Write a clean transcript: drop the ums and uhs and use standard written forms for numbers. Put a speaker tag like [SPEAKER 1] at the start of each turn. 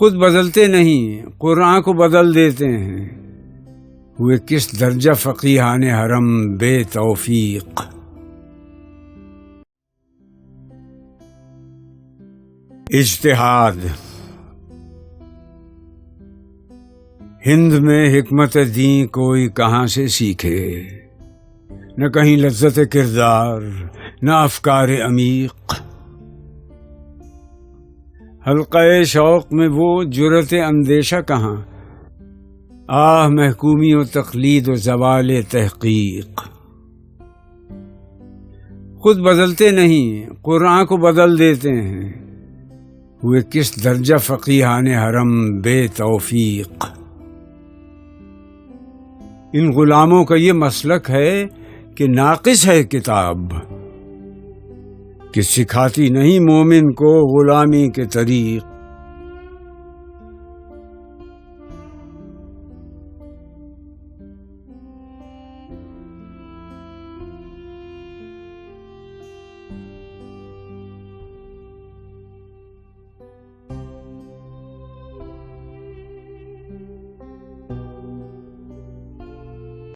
[SPEAKER 1] خود بدلتے نہیں قرآن کو بدل دیتے ہیں، ہوئے کس درجہ فقیہان حرم بے توفیق۔ اجتہاد۔ ہند میں حکمت دین کوئی کہاں سے سیکھے، نہ کہیں لذت کردار نہ افکار عمیق۔ حلقہ شوق میں وہ جرأت اندیشہ کہاں، آہ محکومی و تقلید و زوال تحقیق۔ خود بدلتے نہیں قرآن کو بدل دیتے ہیں، ہوئے کس درجہ فقیہان حرم بے توفیق۔ ان غلاموں کا یہ مسلک ہے کہ ناقص ہے کتاب، کہ سکھاتی نہیں مومن کو غلامی کے طریق۔